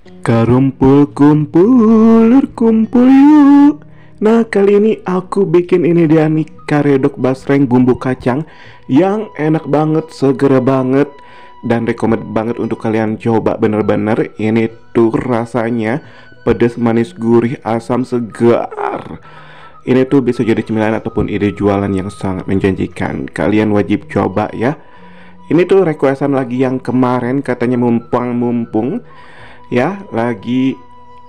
Kumpul kumpul yuk. Nah, kali ini aku bikin ini dia nih, karedok basreng bumbu kacang yang enak banget, seger banget, dan rekomend banget untuk kalian coba. Bener-bener ini tuh rasanya pedas, manis, gurih, asam, segar. Ini tuh bisa jadi cemilan ataupun ide jualan yang sangat menjanjikan. Kalian wajib coba ya. Ini tuh requestan lagi yang kemarin, katanya mumpung ya, lagi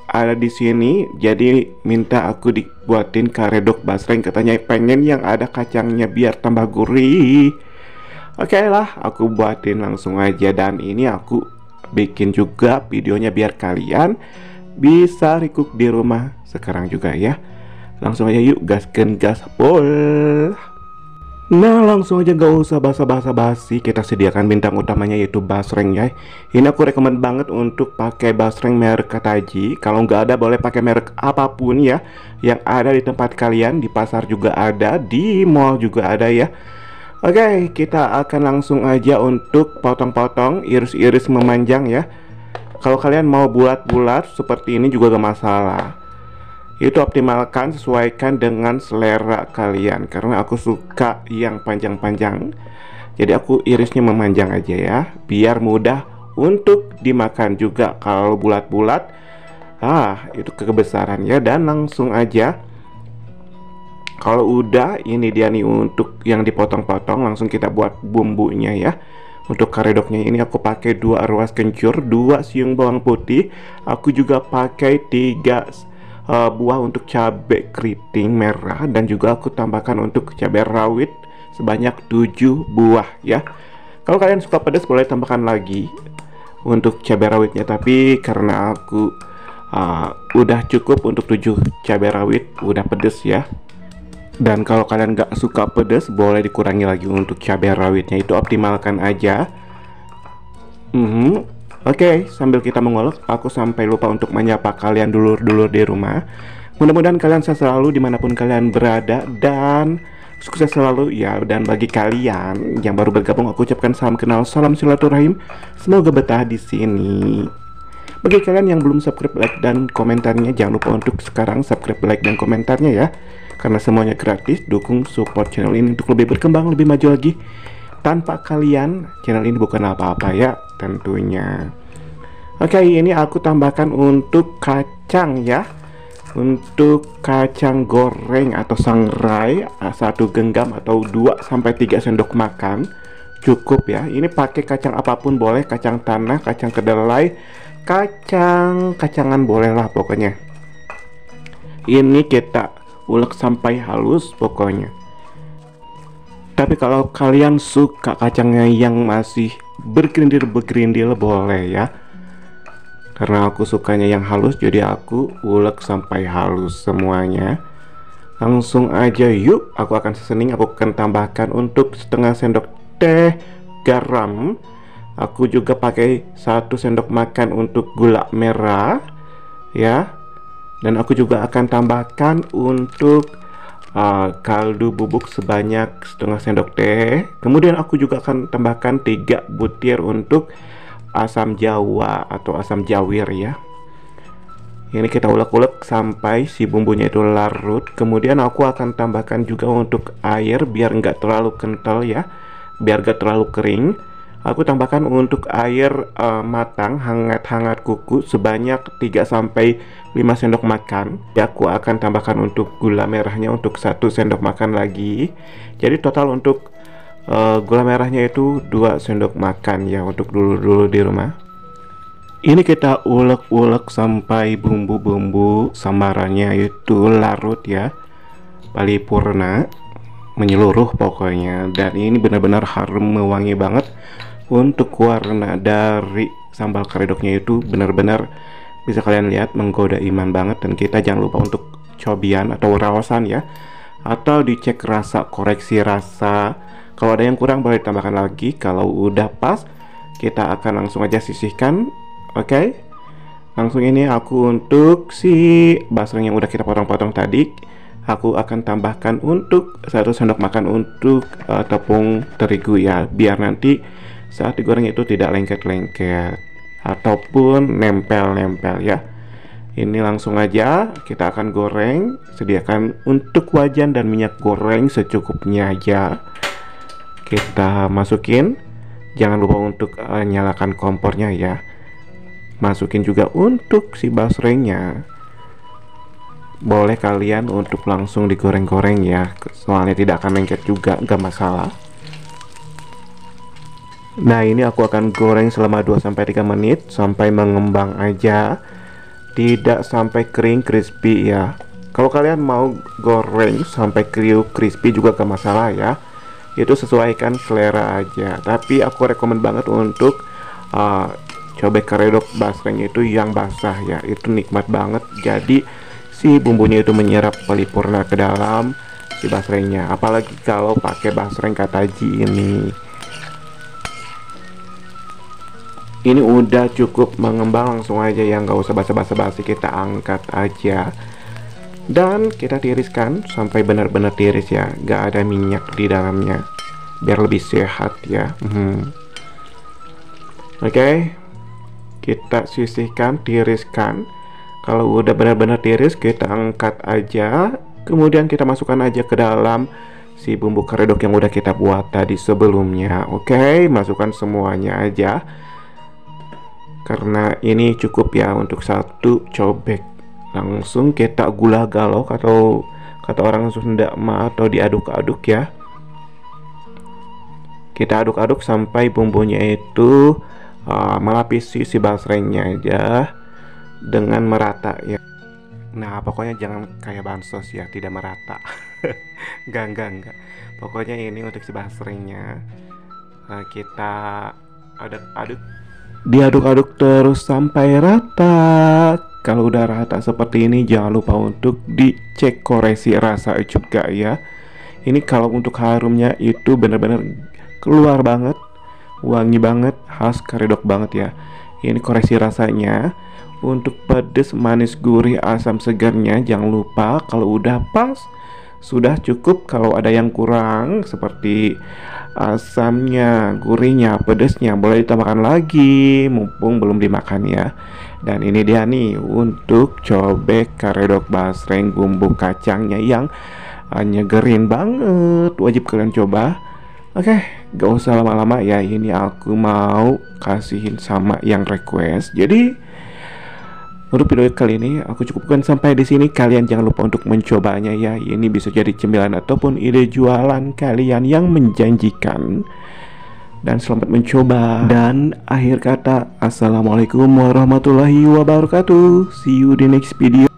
ada di sini, jadi minta aku dibuatin karedok basreng, katanya pengen yang ada kacangnya biar tambah gurih. Oke lah, aku buatin langsung aja, dan ini aku bikin juga videonya biar kalian bisa recook di rumah sekarang juga ya. Langsung aja yuk, gasken gaspol. Nah, langsung aja, gak usah basa-basi, kita sediakan bintang utamanya yaitu basreng ya. Ini aku rekomend banget untuk pakai basreng merek Kataji. Kalau nggak ada boleh pakai merek apapun ya, yang ada di tempat kalian. Di pasar juga ada, di mall juga ada ya. Oke, kita akan langsung aja untuk potong-potong, iris-iris memanjang ya. Kalau kalian mau bulat-bulat seperti ini juga gak masalah. Itu optimalkan, sesuaikan dengan selera kalian, karena aku suka yang panjang-panjang, jadi aku irisnya memanjang aja ya, biar mudah untuk dimakan juga. Kalau bulat-bulat, itu kebesaran ya. Dan langsung aja, kalau udah ini dia nih untuk yang dipotong-potong, langsung kita buat bumbunya ya. Untuk karedoknya ini aku pakai 2 ruas kencur, 2 siung bawang putih, aku juga pakai 3 buah untuk cabai keriting merah, dan juga aku tambahkan untuk cabai rawit sebanyak 7 buah ya. Kalau kalian suka pedas boleh tambahkan lagi untuk cabai rawitnya, tapi karena aku udah cukup untuk 7 cabai rawit, udah pedas ya. Dan kalau kalian gak suka pedas boleh dikurangi lagi untuk cabai rawitnya, itu optimalkan aja. Oke, sambil kita mengolok, aku sampai lupa untuk menyapa kalian dulur-dulur di rumah. Mudah-mudahan kalian sehat selalu dimanapun kalian berada, dan sukses selalu ya. Dan bagi kalian yang baru bergabung, aku ucapkan salam kenal, salam silaturahim. Semoga betah di sini. Bagi kalian yang belum subscribe, like, dan komentarnya, jangan lupa untuk sekarang subscribe, like, dan komentarnya ya. Karena semuanya gratis, dukung support channel ini untuk lebih berkembang, lebih maju lagi. Tanpa kalian, channel ini bukan apa-apa ya, tentunya. Oke, ini aku tambahkan untuk kacang ya. Untuk kacang goreng atau sangrai, 1 genggam atau 2-3 sendok makan. Cukup ya. Ini pakai kacang apapun boleh, kacang tanah, kacang kedelai, kacangan boleh lah pokoknya. Ini kita ulek sampai halus pokoknya. Tapi kalau kalian suka kacangnya yang masih bergerindil boleh ya. Karena aku sukanya yang halus, jadi aku ulek sampai halus semuanya. Langsung aja yuk, aku akan seasoning. Aku akan tambahkan untuk setengah sendok teh garam. Aku juga pakai 1 sendok makan untuk gula merah ya. Dan aku juga akan tambahkan untuk kaldu bubuk sebanyak setengah sendok teh. Kemudian aku juga akan tambahkan 3 butir untuk asam jawa atau asam jawir ya. Ini kita ulek-ulek sampai si bumbunya itu larut. Kemudian aku akan tambahkan juga untuk air biar nggak terlalu kental ya, biar nggak terlalu kering. Aku tambahkan untuk air matang hangat-hangat kuku sebanyak 3-5 sendok makan. Ya, aku akan tambahkan untuk gula merahnya untuk 1 sendok makan lagi. Jadi total untuk gula merahnya itu 2 sendok makan ya, untuk dulu di rumah. Ini kita ulek-ulek sampai bumbu-bumbu samarannya itu larut ya, paripurna, menyeluruh pokoknya. Dan ini benar-benar harum mewangi banget. Untuk warna dari sambal karedoknya itu benar-benar bisa kalian lihat menggoda iman banget. Dan kita jangan lupa untuk cobian atau rawasan ya, atau dicek rasa, koreksi rasa. Kalau ada yang kurang boleh ditambahkan lagi. Kalau udah pas, kita akan langsung aja sisihkan. Oke, langsung ini aku untuk si basreng yang udah kita potong-potong tadi, aku akan tambahkan untuk 1 sendok makan untuk tepung terigu ya, biar nanti saat digoreng itu tidak lengket-lengket. ataupun nempel-nempel ya. Ini langsung aja kita akan goreng. Sediakan untuk wajan dan minyak goreng secukupnya aja. Kita masukin. Jangan lupa untuk nyalakan kompornya ya. Masukin juga untuk si basrengnya. Boleh kalian untuk langsung digoreng-goreng ya, soalnya tidak akan lengket juga, nggak masalah. Nah, ini aku akan goreng selama 2-3 menit sampai mengembang aja, tidak sampai kering crispy ya. Kalau kalian mau goreng sampai kriuk crispy juga gak masalah ya, itu sesuaikan selera aja. Tapi aku rekomen banget untuk cobek karedok basreng itu yang basah ya, itu nikmat banget. Jadi si bumbunya itu menyerap paripurna ke dalam si basrengnya, apalagi kalau pakai basreng kataji ini. Ini udah cukup mengembang, langsung aja ya, nggak usah basa-basi, kita angkat aja dan kita tiriskan sampai benar-benar tiris ya, nggak ada minyak di dalamnya biar lebih sehat ya. Oke, kita sisihkan, tiriskan. Kalau udah benar-benar tiris, kita angkat aja, kemudian kita masukkan aja ke dalam si bumbu karedok yang udah kita buat tadi sebelumnya. Oke, masukkan semuanya aja karena ini cukup ya untuk satu cobek. Langsung kita gula galok atau kata orang Sunda mah, atau diaduk-aduk ya. Kita aduk-aduk sampai bumbunya itu melapisi si basrengnya aja dengan merata ya. Nah, pokoknya jangan kayak bansos ya, tidak merata. Enggak. Pokoknya ini untuk si basrengnya kita aduk-aduk, diaduk-aduk terus sampai rata. Kalau udah rata seperti ini, jangan lupa untuk dicek koreksi rasa juga ya. Ini kalau untuk harumnya itu benar-benar keluar banget, wangi banget, khas karedok banget ya. Ini koreksi rasanya. Untuk pedas, manis, gurih, asam, segarnya jangan lupa. Kalau udah pas, sudah cukup. Kalau ada yang kurang seperti asamnya, gurihnya, pedasnya, boleh ditambahkan lagi mumpung belum dimakan ya. Dan ini dia nih untuk cobek karedok basreng bumbu kacangnya yang nyegerin banget, wajib kalian coba. Oke, gak usah lama-lama ya, ini aku mau kasihin sama yang request. Jadi untuk video kali ini aku cukupkan sampai di sini. Kalian jangan lupa untuk mencobanya ya. Ini bisa jadi cemilan ataupun ide jualan kalian yang menjanjikan. Dan selamat mencoba. Dan akhir kata, assalamualaikum warahmatullahi wabarakatuh. See you di next video.